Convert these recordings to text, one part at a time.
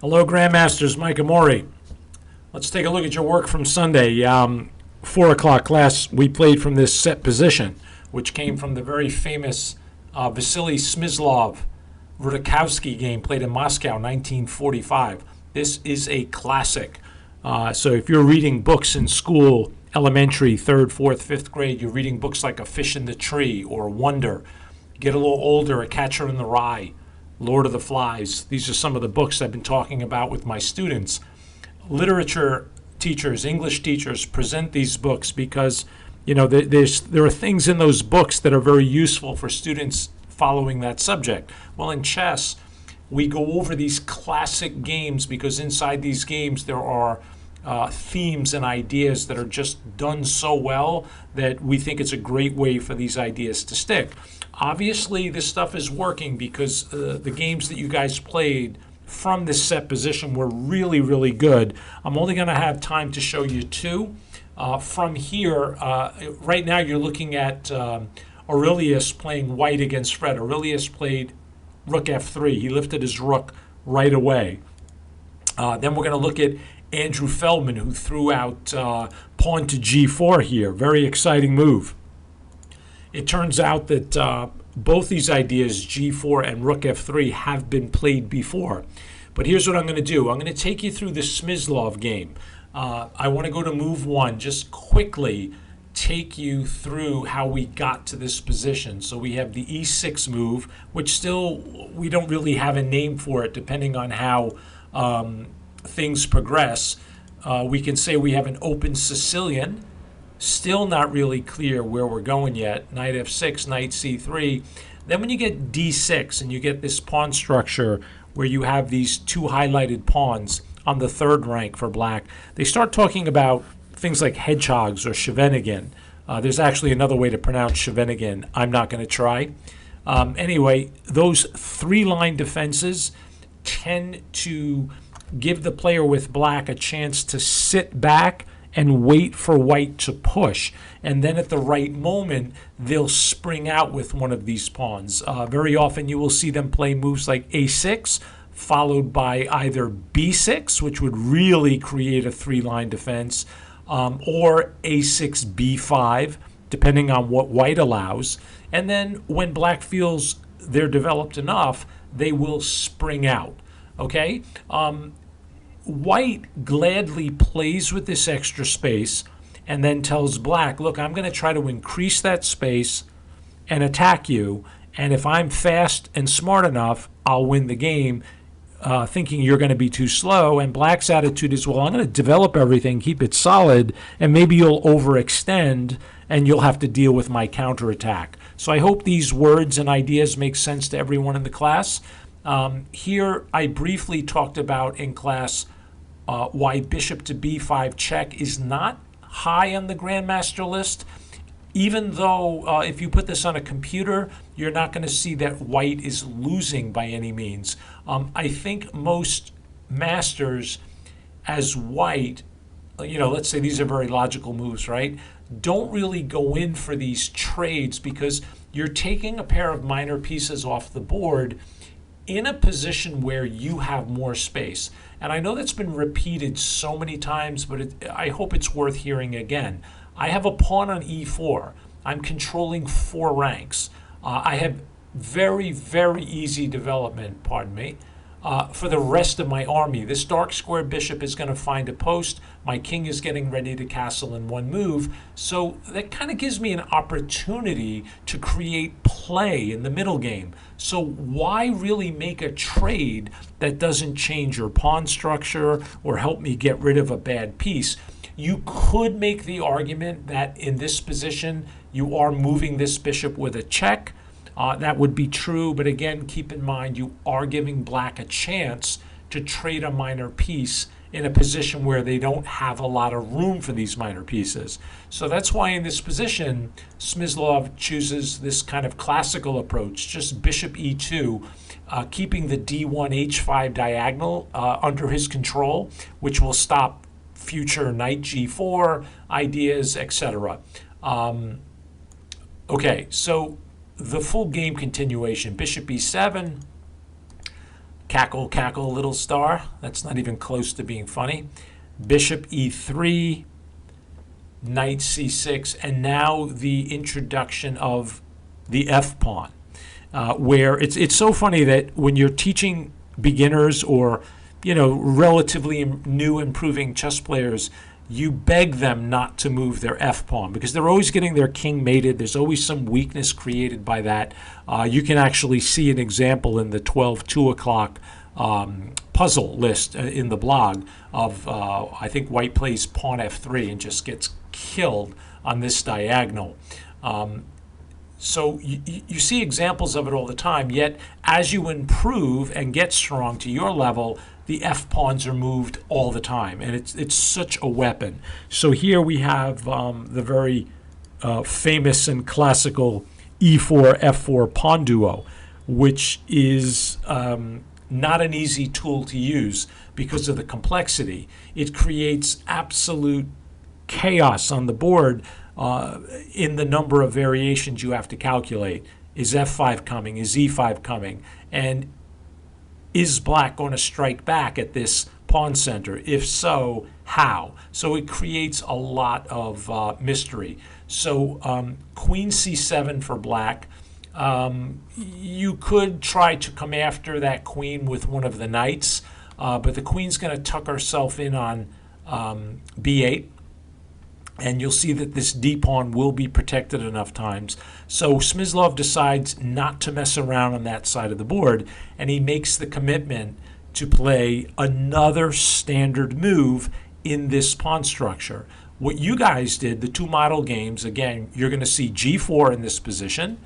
Hello, Grandmasters. Mike Amori. Let's take a look at your work from Sunday. 4 o'clock class, we played from this set position, which came from the very famous Vasily Smyslov Rudakowski game played in Moscow, 1945. This is a classic. So if you're reading books in school, elementary, 3rd, 4th, 5th grade, you're reading books like A Fish in the Tree or Wonder. Get a little older, A Catcher in the Rye, Lord of the Flies. These are some of the books I've been talking about with my students. Literature teachers, English teachers present these books because, there are things in those books that are very useful for students following that subject. Well, in chess, we go over these classic games because inside these games there are themes and ideas that are just done so well that we think it's a great way for these ideas to stick. Obviously, this stuff is working because the games that you guys played from this set position were really, really good. I'm only going to have time to show you two. From here, right now you're looking at Aurelius playing white against Fred. Aurelius played rook f3. He lifted his rook right away. Then we're going to look at Andrew Feldman, who threw out pawn to g4 here. Very exciting move. It turns out that both these ideas, g4 and rook f3, have been played before. But here's what I'm going to do. I'm going to take you through the Smyslov game. I want to go to move one, just quickly take you through how we got to this position. So we have the e6 move, which still we don't really have a name for it depending on how things progress. We can say we have an open Sicilian. Still not really clear where we're going yet. Knight f6, knight c3. Then when you get d6 and you get this pawn structure where you have these two highlighted pawns on the 3rd rank for black, they start talking about things like hedgehogs or Scheveningen. There's actually another way to pronounce Scheveningen. I'm not going to try. Anyway, those 3-line defenses tend to give the player with black a chance to sit back and wait for white to push. And then at the right moment, they'll spring out with one of these pawns. Very often you will see them play moves like a6, followed by either b6, which would really create a 3-line defense, or a6, b5, depending on what white allows. And then when black feels they're developed enough, they will spring out. Okay? White gladly plays with this extra space and then tells black, look, I'm going to try to increase that space and attack you, and if I'm fast and smart enough, I'll win the game, thinking you're going to be too slow. And black's attitude is, well, I'm going to develop everything, keep it solid, and maybe you'll overextend and you'll have to deal with my counterattack. So I hope these words and ideas make sense to everyone in the class. Here I briefly talked about in class why bishop to b5 check is not high on the grandmaster list, even though if you put this on a computer, you're not going to see that white is losing by any means. I think most masters as white, let's say these are very logical moves, right? Don't really go in for these trades because you're taking a pair of minor pieces off the board in a position where you have more space. And I know that's been repeated so many times, but I hope it's worth hearing again. I have a pawn on e4. I'm controlling 4 ranks. I have very, very easy development, for the rest of my army. This dark square bishop is going to find a post. My king is getting ready to castle in one move. So that kind of gives me an opportunity to create play in the middle game. So why really make a trade that doesn't change your pawn structure or help me get rid of a bad piece? You could make the argument that in this position, you are moving this bishop with a check. That would be true, but again, keep in mind you are giving black a chance to trade a minor piece in a position where they don't have a lot of room for these minor pieces. So that's why in this position, Smyslov chooses this kind of classical approach, just bishop e2, keeping the d1 h5 diagonal under his control, which will stop future knight g4 ideas, etc. Okay, so the full game continuation, bishop e7, Cackle, cackle, little star. That's not even close to being funny. Bishop e3, knight c6, and now the introduction of the f-pawn, where it's so funny that when you're teaching beginners or relatively new improving chess players, you beg them not to move their f-pawn because they're always getting their king mated. There's always some weakness created by that. You can actually see an example in the 2 o'clock puzzle list in the blog of, I think white plays pawn f3 and just gets killed on this diagonal. So you see examples of it all the time, yet as you improve and get strong to your level, the f-pawns are moved all the time, and it's such a weapon. So here we have the very famous and classical e4, f4 pawn duo, which is not an easy tool to use because of the complexity. It creates absolute chaos on the board in the number of variations you have to calculate. Is f5 coming? Is e5 coming? And is black going to strike back at this pawn center? If so, how? So it creates a lot of mystery. So queen c7 for black. You could try to come after that queen with one of the knights, but the queen's going to tuck herself in on b8. And you'll see that this d-pawn will be protected enough times. So Smyslov decides not to mess around on that side of the board, and he makes the commitment to play another standard move in this pawn structure. What you guys did, the two model games, again, you're going to see g4 in this position,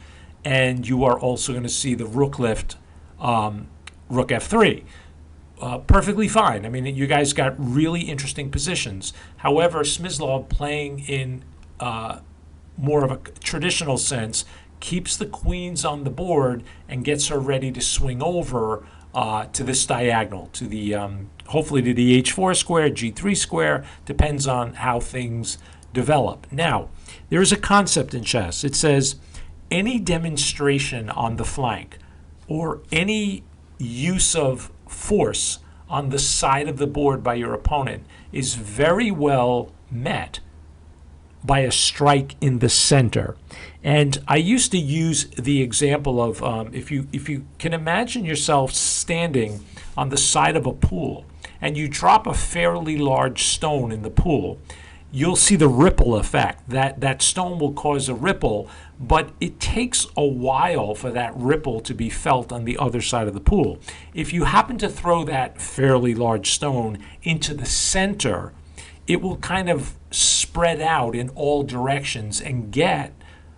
and you are also going to see the rook lift, rook f3. Perfectly fine. I mean, you guys got really interesting positions. However, Smyslov, playing in more of a traditional sense, keeps the queens on the board and gets her ready to swing over to this diagonal, to the hopefully to the h4 square, g3 square, depends on how things develop. Now, there is a concept in chess. It says any demonstration on the flank or any use of force on the side of the board by your opponent is very well met by a strike in the center. And I used to use the example of if you can imagine yourself standing on the side of a pool and you drop a fairly large stone in the pool, you'll see the ripple effect. That stone will cause a ripple, but it takes a while for that ripple to be felt on the other side of the pool. If you happen to throw that fairly large stone into the center, it will kind of spread out in all directions and get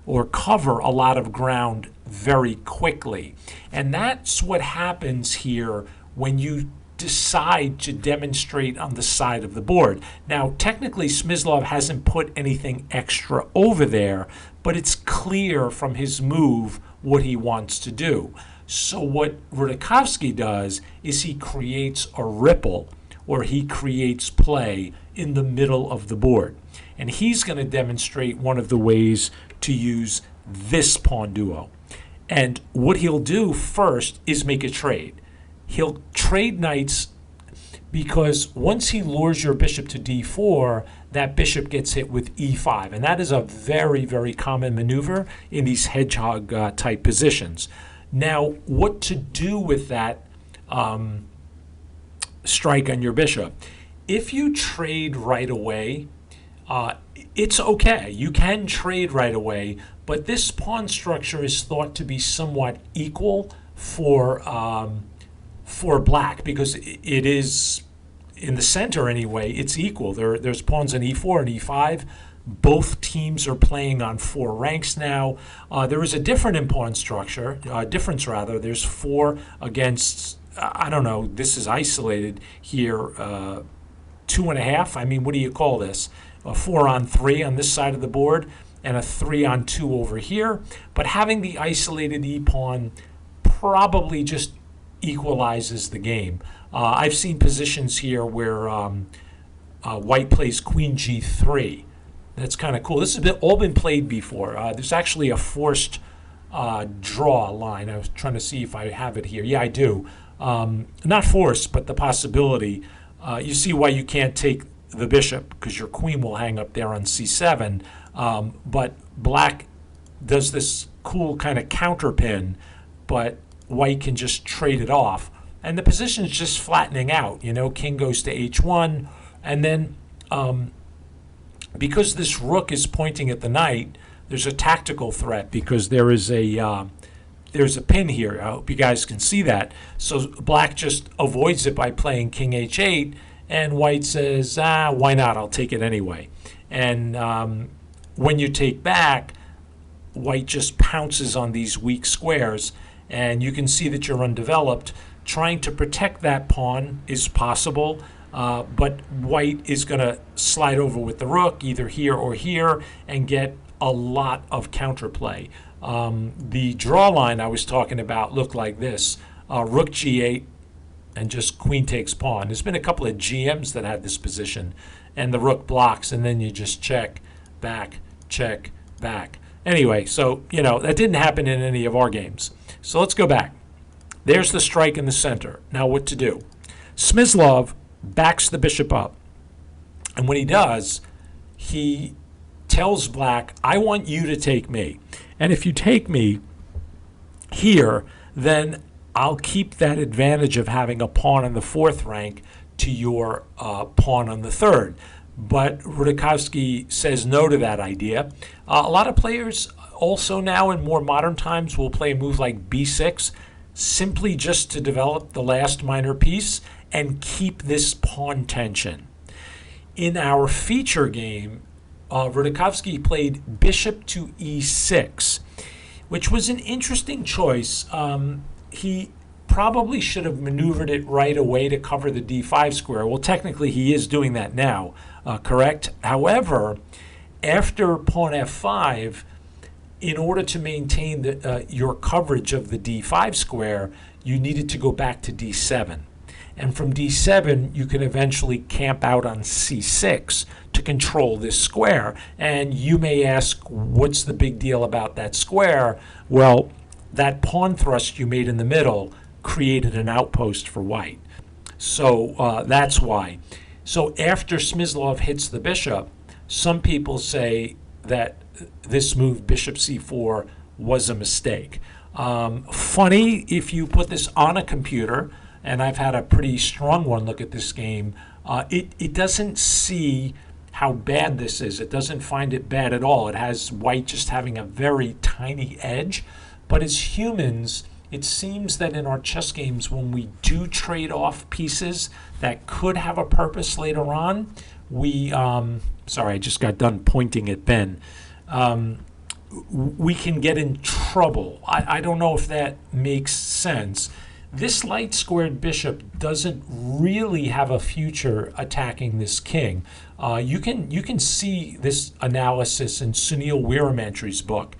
or cover a lot of ground very quickly. And that's what happens here when you decide to demonstrate on the side of the board. Now, technically, Smyslov hasn't put anything extra over there, but it's clear from his move what he wants to do. So what Rudakovsky does is he creates a ripple, or he creates play in the middle of the board. And he's going to demonstrate one of the ways to use this pawn duo. And what he'll do first is make a trade. He'll trade knights because once he lures your bishop to d4, that bishop gets hit with e5. And that is a very, very common maneuver in these hedgehog type positions. Now, what to do with that strike on your bishop? If you trade right away, it's okay. You can trade right away, but this pawn structure is thought to be somewhat equal for black, because it is, in the center anyway, it's equal. There's pawns on e4 and e5. Both teams are playing on 4 ranks now. There is a difference in pawn structure, There's 4 against, I don't know, this is isolated here, 2.5. I mean, what do you call this? A 4 on 3 on this side of the board and a 3 on 2 over here. But having the isolated e-pawn probably just equalizes the game. I've seen positions here where white plays queen g3. That's kind of cool. This has all been played before. There's actually a forced draw line. I was trying to see if I have it here. Yeah, I do. not force, but the possibility. You see why you can't take the bishop, because your queen will hang up there on c7. But black does this cool kind of counterpin, but white can just trade it off. And the position is just flattening out. King goes to h1, and then because this rook is pointing at the knight, there's a tactical threat because there's a pin here. I hope you guys can see that. So black just avoids it by playing king h8, and white says, why not? I'll take it anyway. And when you take back, white just pounces on these weak squares, and you can see that you're undeveloped. Trying to protect that pawn is possible, but white is going to slide over with the rook, either here or here, and get a lot of counterplay. The draw line I was talking about looked like this. Rook g8 and just queen takes pawn. There's been a couple of GMs that had this position, and the rook blocks, and then you just check, back, check, back. Anyway, so, that didn't happen in any of our games. So let's go back. There's the strike in the center. Now what to do? Smyslov backs the bishop up. And when he does, he tells black, I want you to take me. And if you take me here, then I'll keep that advantage of having a pawn on the fourth rank to your pawn on the third. But Rudakovsky says no to that idea. A lot of players also now in more modern times will play a move like b6, simply just to develop the last minor piece and keep this pawn tension. In our feature game, Rudakovsky played bishop to e6, which was an interesting choice. He probably should have maneuvered it right away to cover the d5 square. Well, technically he is doing that now, correct? However, after pawn f5, in order to maintain your coverage of the d5 square, you needed to go back to d7. And from d7, you can eventually camp out on c6 to control this square. And you may ask, what's the big deal about that square? Well, that pawn thrust you made in the middle created an outpost for white. So that's why. So after Smyslov hits the bishop, some people say that this move, bishop c4, was a mistake. Funny, if you put this on a computer, and I've had a pretty strong one look at this game, it doesn't see how bad this is. It doesn't find it bad at all. It has white just having a very tiny edge. But as humans, it seems that in our chess games, when we do trade off pieces that could have a purpose later on, we, sorry, I just got done pointing at Ben. We can get in trouble. I don't know if that makes sense. This light squared bishop doesn't really have a future attacking this king. You can see this analysis in Sunil Weeramantri's book,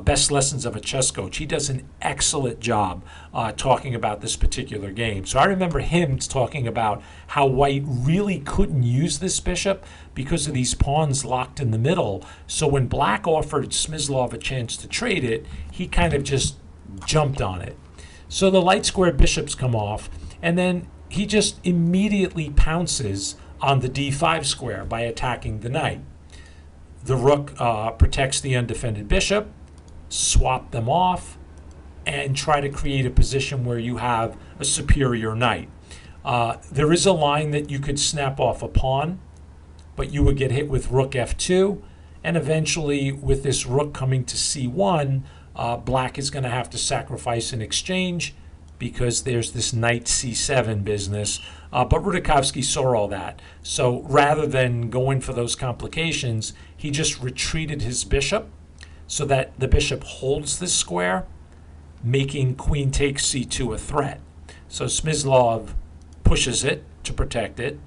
Best Lessons of a Chess Coach. He does an excellent job talking about this particular game. So I remember him talking about how white really couldn't use this bishop because of these pawns locked in the middle. So when black offered Smyslov a chance to trade it, he kind of just jumped on it. So the light square bishops come off, and then he just immediately pounces on the d5 square by attacking the knight. The rook protects the undefended bishop, swap them off, and try to create a position where you have a superior knight. There is a line that you could snap off a pawn, but you would get hit with rook f2, and eventually with this rook coming to c1, black is going to have to sacrifice an exchange because there's this knight c7 business. But Rudakovsky saw all that. So rather than going for those complications, he just retreated his bishop so that the bishop holds this square, making queen takes c2 a threat. So Smyslov pushes it to protect it.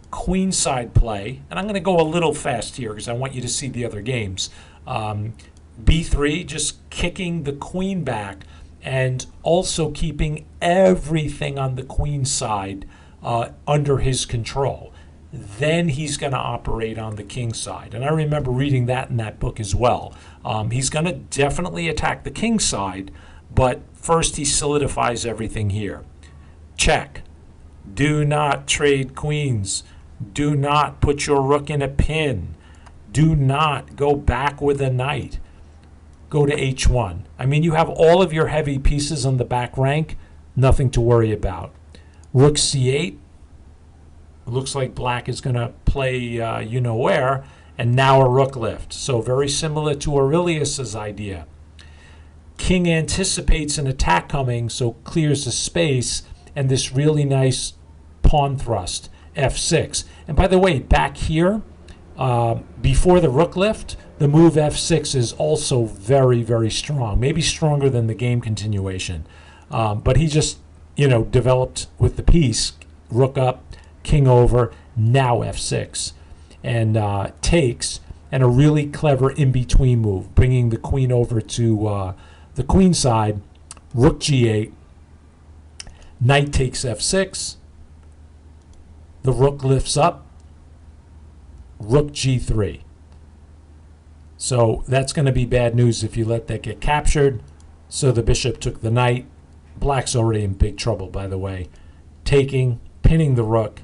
Queenside play, and I'm going to go a little fast here because I want you to see the other games. B3, just kicking the queen back and also keeping everything on the queen side under his control. Then he's going to operate on the king side. And I remember reading that in that book as well. He's going to definitely attack the king side, but first he solidifies everything here. check. Do not trade queens. Do not put your rook in a pin. Do not go back with a knight. Go to h1. I mean, you have all of your heavy pieces on the back rank. Nothing to worry about. Rook c8. Looks like black is going to play you-know-where. And now a rook lift. So very similar to Aurelius's idea. King anticipates an attack coming, so clears the space, and this really nice pawn thrust, f6. And by the way, back here, before the rook lift, the move f6 is also very, very strong, maybe stronger than the game continuation. But he just, developed with the piece, rook up, king over, now f6, and takes, and a really clever in-between move, bringing the queen over to the queen side, rook g8, knight takes f6, the rook lifts up, rook g3. So that's going to be bad news if you let that get captured. So the bishop took the knight. Black's already in big trouble, by the way. Taking, pinning the rook,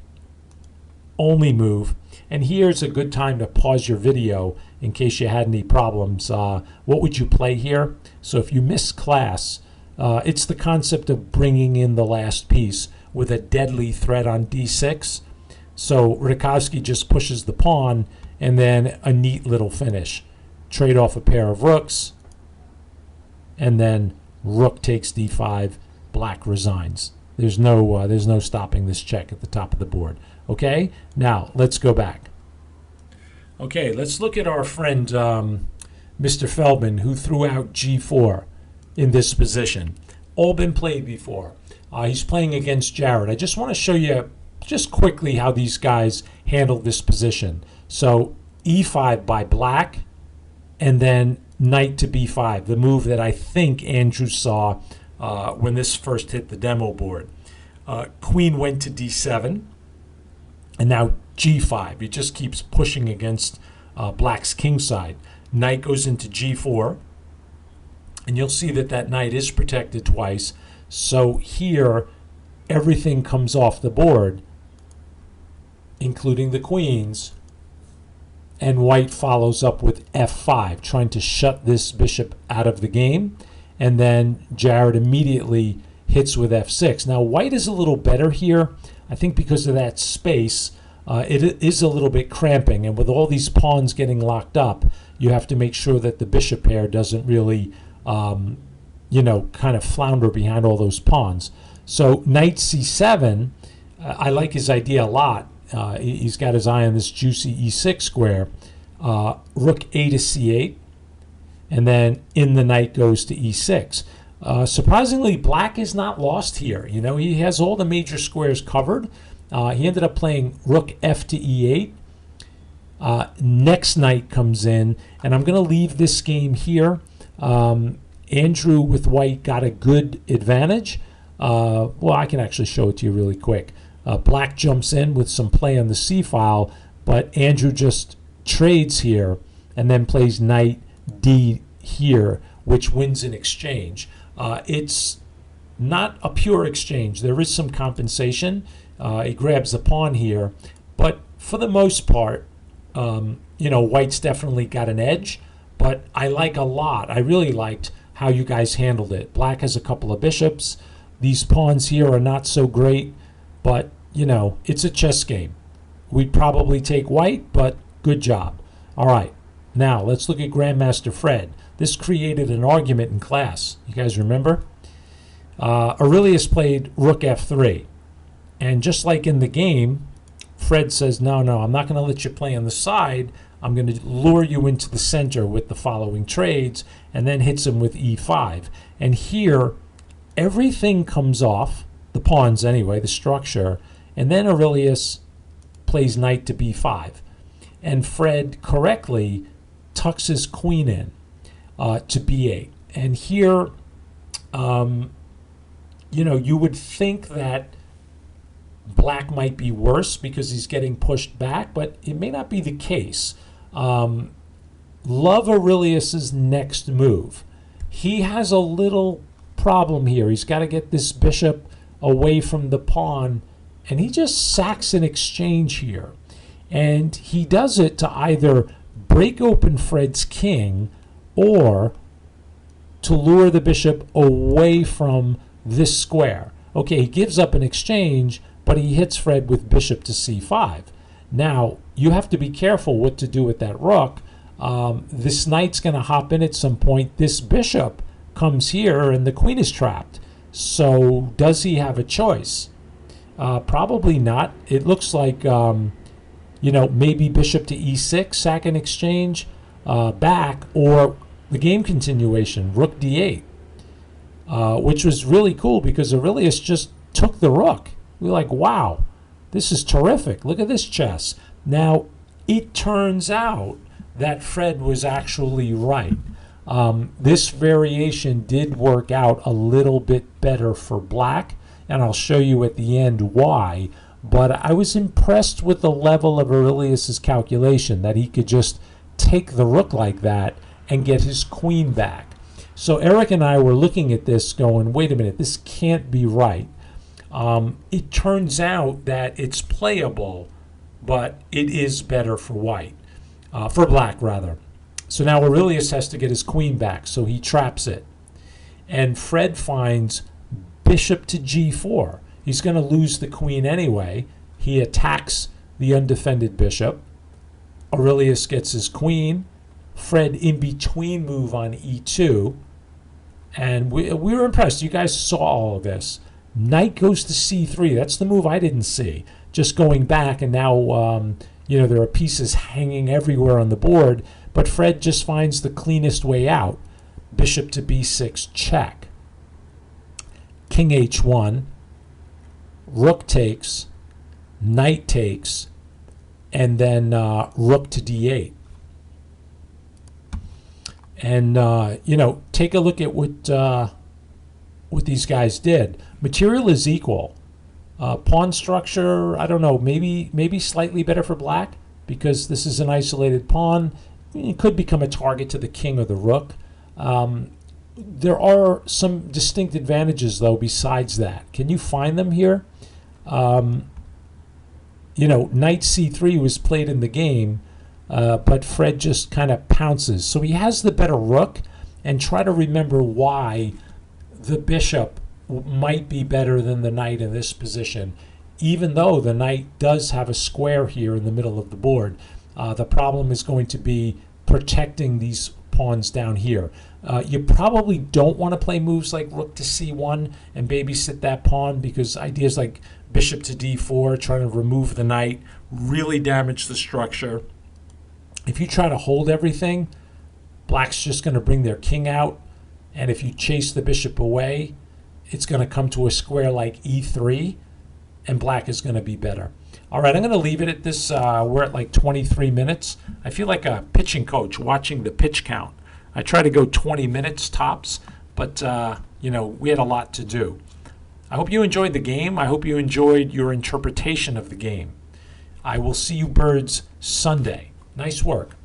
only move. And here's a good time to pause your video in case you had any problems. What would you play here? So if you missed class, it's the concept of bringing in the last piece with a deadly threat on d6. So Rutkowski just pushes the pawn and then a neat little finish. Trade off a pair of rooks, and then rook takes d5, black resigns. There's no stopping this check at the top of the board. Okay, now let's go back. Okay, let's look at our friend Mr. Feldman, who threw out g4 in this position. All been played before. He's playing against Jared. I just want to show you just quickly how these guys handle this position. So e5 by black, and then knight to b5, the move that I think Andrew saw when this first hit the demo board. Queen went to d7, and now g5. It just keeps pushing against black's king side. Knight goes into g4, and you'll see that that knight is protected twice. So here, everything comes off the board, including the queens, and white follows up with f5, trying to shut this bishop out of the game. And then Jared immediately hits with f6. Now, white is a little better here, I think, because of that space. It is a little bit cramping, and with all these pawns getting locked up, you have to make sure that the bishop pair doesn't really, kind of flounder behind all those pawns. So knight c7, I like his idea a lot. He's got his eye on this juicy e6 square. Rook a to c8, and then in the knight goes to e6. Surprisingly, black is not lost here. He has all the major squares covered. He ended up playing rook f to e8. Next knight comes in, and I'm going to leave this game here. Andrew with white got a good advantage. Well, I can actually show it to you really quick. Black jumps in with some play on the c file, but Andrew just trades here and then plays knight d here, which wins in exchange. It's not a pure exchange. There is some compensation. He grabs the pawn here, but for the most part, white's definitely got an edge, but I like a lot. I really liked how you guys handled it. Black has a couple of bishops. These pawns here are not so great, but it's a chess game. We'd probably take white, but good job. All right, now let's look at Grandmaster Fred. This created an argument in class. You guys remember? Aurelius played rook f3. And just like in the game, Fred says, no, I'm not going to let you play on the side. I'm going to lure you into the center with the following trades, and then hits him with e5. And here, everything comes off, the pawns anyway, the structure, and then Aurelius plays knight to b5. And Fred correctly tucks his queen in to b8. And here, you would think that black might be worse because he's getting pushed back, but it may not be the case. Love Aurelius's next move. He has a little problem here. He's got to get this bishop away from the pawn, and he just sacks an exchange here. And he does it to either break open Fred's king or to lure the bishop away from this square. Okay, he gives up an exchange, but he hits Fred with bishop to c5. Now, you have to be careful what to do with that rook. This knight's going to hop in at some point. This bishop comes here, and the queen is trapped. So does he have a choice? Probably not. It looks like, maybe bishop to e6, sack and exchange, back, or the game continuation, rook d8, which was really cool because Aurelius just took the rook. We were like, wow, this is terrific. Look at this chess. Now, it turns out that Fred was actually right. This variation did work out a little bit better for black, and I'll show you at the end why. But I was impressed with the level of Aurelius's calculation, that he could just take the rook like that and get his queen back. So Eric and I were looking at this going, wait a minute, this can't be right. It turns out that it's playable, but it is better for white, for black rather. So now Aurelius has to get his queen back, so he traps it. And Fred finds bishop to g4. He's going to lose the queen anyway. He attacks the undefended bishop. Aurelius gets his queen. Fred in between move on e2. And we were impressed. You guys saw all of this. Knight goes to c3. That's the move I didn't see. Just going back, and now there are pieces hanging everywhere on the board. But Fred just finds the cleanest way out. Bishop to b6, check. King h1. Rook takes, knight takes, and then rook to d8. And, take a look at what these guys did. Material is equal. Pawn structure, I don't know, maybe slightly better for black because this is an isolated pawn. It could become a target to the king or the rook. There are some distinct advantages, though, besides that. Can you find them here? Knight c3 was played in the game, but Fred just kind of pounces. So he has the better rook, and try to remember why the bishop might be better than the knight in this position, even though the knight does have a square here in the middle of the board. The problem is going to be protecting these pawns down here. You probably don't want to play moves like rook to c1 and babysit that pawn, because ideas like bishop to d4, trying to remove the knight, really damage the structure. If you try to hold everything, black's just going to bring their king out, and if you chase the bishop away, it's going to come to a square like e3, and black is going to be better. All right, I'm going to leave it at this. We're at like 23 minutes. I feel like a pitching coach watching the pitch count. I try to go 20 minutes tops, but, we had a lot to do. I hope you enjoyed the game. I hope you enjoyed your interpretation of the game. I will see you birds Sunday. Nice work.